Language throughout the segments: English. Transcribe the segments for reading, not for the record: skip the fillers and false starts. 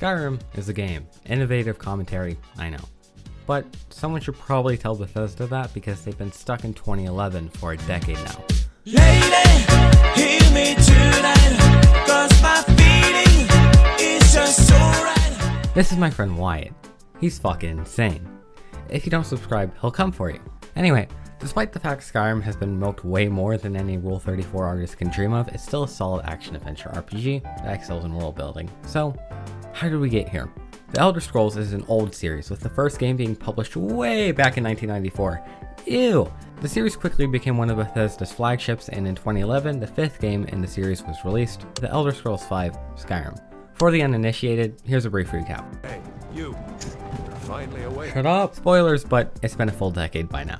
Skyrim is a game. Innovative commentary, I know. But someone should probably tell Bethesda that because they've been stuck in 2011 for a decade now. Lady, hear me tonight, 'cause my feeling is just so right. This is my friend Wyatt. He's fucking insane. If you don't subscribe, he'll come for you. Anyway, despite the fact Skyrim has been milked way more than any Rule 34 artist can dream of, it's still a solid action-adventure RPG that excels in world building. So, how did we get here? The Elder Scrolls is an old series, with the first game being published way back in 1994. Ew! The series quickly became one of Bethesda's flagships, and in 2011, the fifth game in the series was released, The Elder Scrolls V: Skyrim. For the uninitiated, here's a brief recap. Hey, you're finally awake. Shut up! Spoilers, but it's been a full decade by now.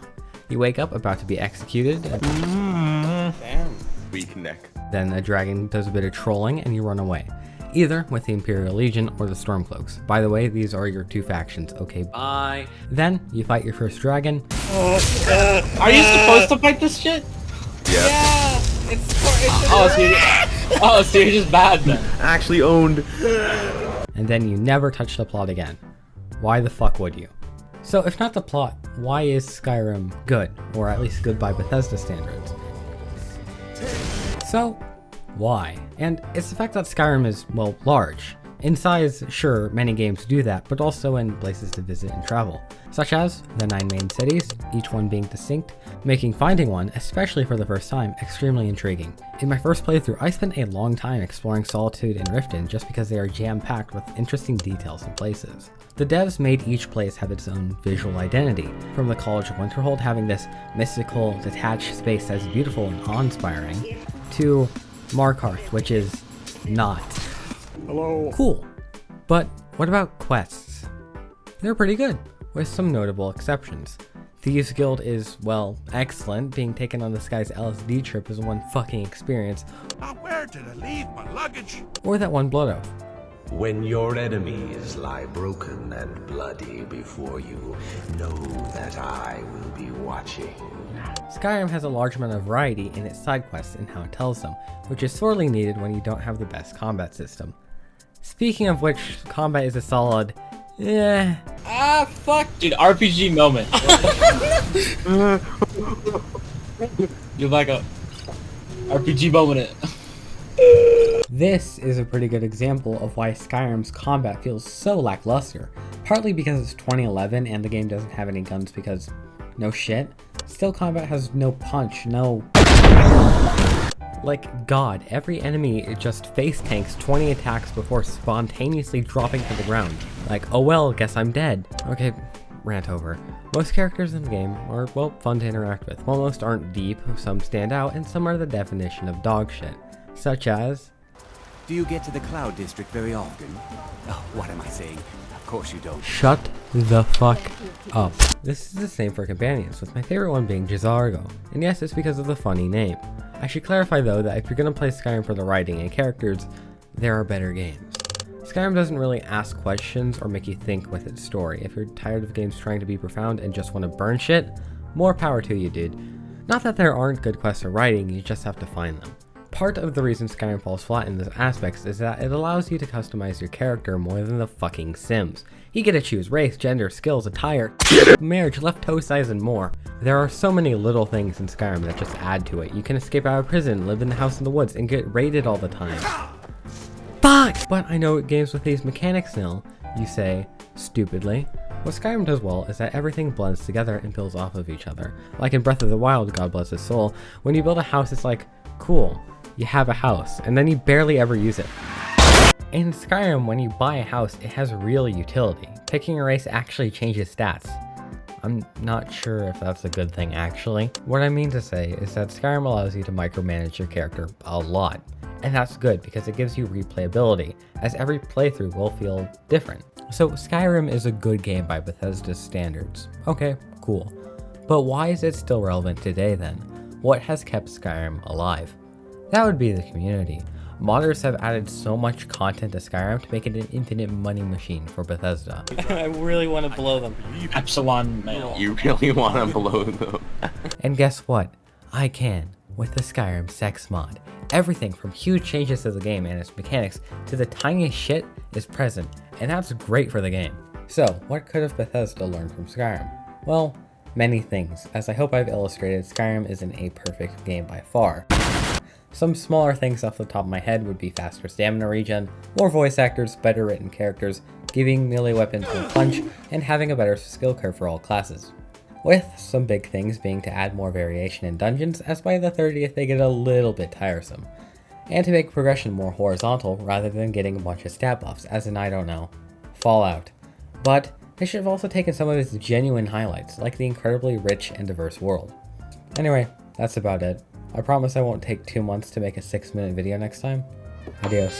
You wake up about to be executed. Damn. Weak neck. Then a dragon does a bit of trolling and you run away. Either with the Imperial Legion or the Stormcloaks. By the way, these are your two factions. Okay, bye. Then you fight your first dragon. Are you supposed to fight this shit? Yeah. So you're just bad then. Actually owned. And then you never touch the plot again. Why the fuck would you? So if not the plot, why is Skyrim good? Or at least good by Bethesda standards? So, why? And it's the fact that Skyrim is, well, large. In size, sure, many games do that, but also in places to visit and travel, such as the 9 main cities, each one being distinct, making finding one, especially for the first time, extremely intriguing. In my first playthrough, I spent a long time exploring Solitude and Riften just because they are jam-packed with interesting details and places. The devs made each place have its own visual identity, from the College of Winterhold having this mystical, detached space that's beautiful and awe-inspiring, to Markarth, which is not. Hello. Cool. But what about quests? They're pretty good, with some notable exceptions. Thieves Guild is, well, excellent. Being taken on this guy's LSD trip is one fucking experience. Where did I leave my luggage? Or that one Blood Oath. When your enemies lie broken and bloody before you, know that I will be watching. Skyrim has a large amount of variety in its side quests and how it tells them, which is sorely needed when you don't have the best combat system. Speaking of which, combat is a solid, Ah, fuck. Dude, RPG moment. You're like a RPG moment. This is a pretty good example of why Skyrim's combat feels so lackluster, partly because it's 2011 and the game doesn't have any guns because no shit. Still, combat has no punch, no... Like, God, every enemy just face tanks 20 attacks before spontaneously dropping to the ground. Like, oh well, guess I'm dead. Okay, rant over. Most characters in the game are, well, fun to interact with. While most aren't deep, some stand out, and some are the definition of dog shit. Such as... Do you get to the Cloud District very often? Oh, what am I saying? Of course you don't. Shut the fuck up. This is the same for companions, with my favorite one being J'zargo. And yes, it's because of the funny name. I should clarify though that if you're gonna play Skyrim for the writing and characters, there are better games. Skyrim doesn't really ask questions or make you think with its story. If you're tired of games trying to be profound and just want to burn shit, more power to you, dude. Not that there aren't good quests or writing, you just have to find them. Part of the reason Skyrim falls flat in these aspects is that it allows you to customize your character more than the fucking Sims. You get to choose race, gender, skills, attire, marriage, left toe size, and more. There are so many little things in Skyrim that just add to it. You can escape out of prison, live in the house in the woods, and get raided all the time. Fuck! But I know games with these mechanics now, you say, stupidly. What Skyrim does well is that everything blends together and builds off of each other. Like in Breath of the Wild, God bless his soul, when you build a house it's like, cool, you have a house, and then you barely ever use it. In Skyrim, when you buy a house, it has real utility. Picking a race actually changes stats. I'm not sure if that's a good thing actually. What I mean to say is that Skyrim allows you to micromanage your character a lot. And that's good because it gives you replayability, as every playthrough will feel different. So Skyrim is a good game by Bethesda's standards. Okay, cool. But why is it still relevant today then? What has kept Skyrim alive? That would be the community. Modders have added so much content to Skyrim to make it an infinite money machine for Bethesda. I really want to blow them. Epsilon mail. You really want to blow them. And guess what? I can, with the Skyrim sex mod. Everything from huge changes to the game and its mechanics to the tiniest shit is present, and that's great for the game. So, what could have Bethesda learned from Skyrim? Well, many things, as I hope I've illustrated, Skyrim isn't a perfect game by far. Some smaller things off the top of my head would be faster stamina regen, more voice actors, better written characters, giving melee weapons more punch, and having a better skill curve for all classes. With some big things being to add more variation in dungeons, as by the 30th they get a little bit tiresome, and to make progression more horizontal rather than getting a bunch of stat buffs, as in, I don't know, Fallout. But they should have also taken some of its genuine highlights, like the incredibly rich and diverse world. Anyway, that's about it. I promise I won't take 2 months to make a 6-minute video next time. Adios.